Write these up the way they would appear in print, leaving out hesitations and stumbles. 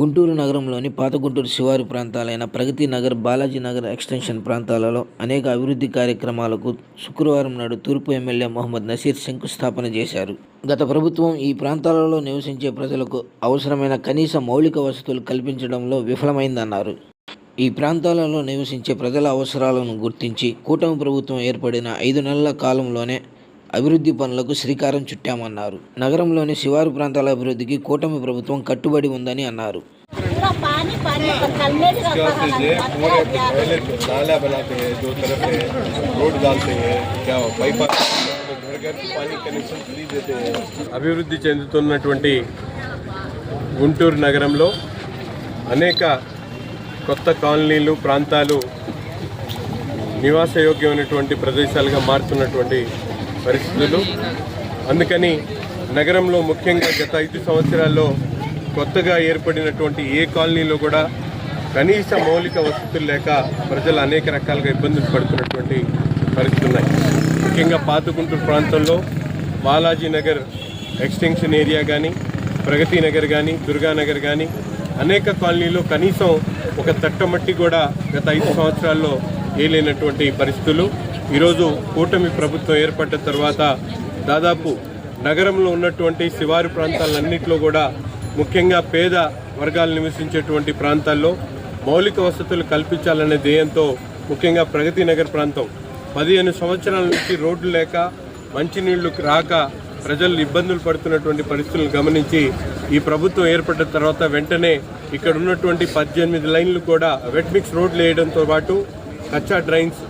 గుంటూరు నగరంలోని పాత గుంటూరు శివారు ప్రాంతాలైన ప్రగతి నగర్, బాలాజీ నగర్ ఎక్స్టెన్షన్ ప్రాంతాలలో అనేక అభివృద్ధి కార్యక్రమాలకు శుక్రవారం నాడు తూర్పు ఎమ్మెల్యే మొహమ్మద్ నసీర్ శంకుస్థాపన చేశారు. గత ప్రభుత్వం ఈ ప్రాంతాలలో నివసించే ప్రజలకు అవసరమైన కనీస మౌలిక వసతులు కల్పించడంలో విఫలమైందన్నారు. ఈ ప్రాంతాలలో నివసించే ప్రజల అవసరాలను గుర్తించి కూటమి ప్రభుత్వం ఏర్పడిన 5 నెలల కాలంలోనే అభివృద్ధి పనులకు శ్రీకారం చుట్టామన్నారు. నగరంలోని శివారు ప్రాంతాల అభివృద్ధికి కూటమి ప్రభుత్వం కట్టుబడి ఉందని అన్నారు. అభివృద్ధి చెందుతున్నటువంటి గుంటూరు నగరంలో అనేక కొత్త కాలనీలు, ప్రాంతాలు నివాసయోగ్యమైనటువంటి ప్రదేశాలుగా మారుతున్నటువంటి పరిస్థితులు. అందుకని నగరంలో ముఖ్యంగా గత 5 సంవత్సరాల్లో కొత్తగా ఏర్పడినటువంటి ఏ కాలనీలో కూడా కనీస మౌలిక వసతులు లేక ప్రజలు అనేక రకాలుగా ఇబ్బందులు పడుతున్నటువంటి పరిస్థితులు ఉన్నాయి. ముఖ్యంగా పాత గుంటూరు ప్రాంతంలో బాలాజీ నగర్ ఎక్స్టెన్షన్ ఏరియా కానీ, ప్రగతి నగర్ కానీ, దుర్గానగర్ కానీ అనేక కాలనీలో కనీసం ఒక తట్టమట్టి కూడా గత 5 సంవత్సరాల్లో ఏలేనటువంటి పరిస్థితులు. ఈరోజు కూటమి ప్రభుత్వం ఏర్పడ్డ తర్వాత దాదాపు నగరంలో ఉన్నటువంటి శివారు ప్రాంతాలన్నింటిలో కూడా ముఖ్యంగా పేద వర్గాలు నివసించేటువంటి ప్రాంతాల్లో మౌలిక వసతులు కల్పించాలనే ధ్యేయంతో ముఖ్యంగా ప్రగతి నగర్ ప్రాంతం 15 సంవత్సరాల నుంచి రోడ్లు లేక మంచినీళ్లు రాక ప్రజలు ఇబ్బందులు పడుతున్నటువంటి పరిస్థితులను గమనించి ఈ ప్రభుత్వం ఏర్పడ్డ తర్వాత వెంటనే ఇక్కడ ఉన్నటువంటి 18 లైన్లు కూడా వెట్ మిక్స్ రోడ్లు వేయడంతో పాటు కచ్చా డ్రైన్స్,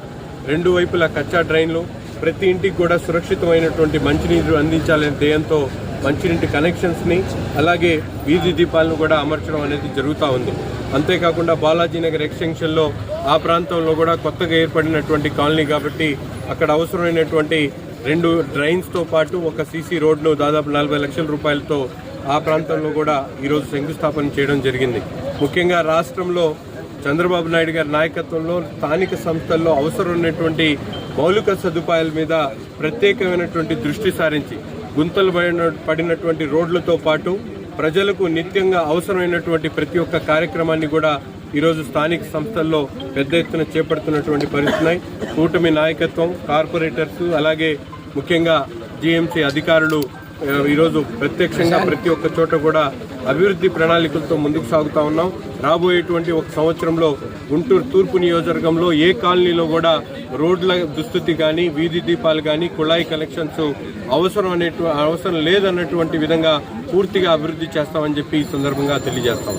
2 వైపులా కచ్చా డ్రైన్లు, ప్రతి ఇంటికి కూడా సురక్షితమైనటువంటి మంచినీరు అందించాలనే ధ్యేయంతో మంచినీటి కనెక్షన్స్ని అలాగే వీధి దీపాలను కూడా అమర్చడం అనేది జరుగుతూ ఉంది. అంతేకాకుండా బాలాజీ నగర్ ఎక్స్టెన్షన్లో ఆ ప్రాంతంలో కూడా కొత్తగా ఏర్పడినటువంటి కాలనీ కాబట్టి అక్కడ అవసరమైనటువంటి 2 డ్రైన్స్తో పాటు ఒక సీసీ రోడ్ను దాదాపు 40 లక్షల రూపాయలతో ఆ ప్రాంతంలో కూడా ఈరోజు శంకుస్థాపన చేయడం జరిగింది. ముఖ్యంగా రాష్ట్రంలో చంద్రబాబు నాయుడు గారి నాయకత్వంలో స్థానిక సంస్థల్లో అవసరమైనటువంటి మౌలిక సదుపాయాల మీద ప్రత్యేకమైనటువంటి దృష్టి సారించి గుంతలు పడినటువంటి రోడ్లతో పాటు ప్రజలకు నిత్యంగా అవసరమైనటువంటి ప్రతి ఒక్క కార్యక్రమాన్ని కూడా ఈరోజు స్థానిక సంస్థల్లో పెద్ద ఎత్తున చేపడుతున్నటువంటి పరిస్థితున్నాయి. కూటమి నాయకత్వం, కార్పొరేటర్స్ అలాగే ముఖ్యంగా జీఎంసీ అధికారులు ఈరోజు ప్రత్యక్షంగా ప్రతి ఒక్క చోట కూడా అభివృద్ధి ప్రణాళికలతో ముందుకు సాగుతూ ఉన్నాం. రాబోయేటువంటి 1 సంవత్సరంలో గుంటూరు తూర్పు నియోజకవర్గంలో ఏ కాలనీలో కూడా రోడ్ల దుస్థితి కానీ, వీధి దీపాలు కానీ, కుళాయి కనెక్షన్స్ అవసరం లేదన్నటువంటి విధంగా పూర్తిగా అభివృద్ధి చేస్తామని చెప్పి ఈ సందర్భంగా తెలియజేస్తాం.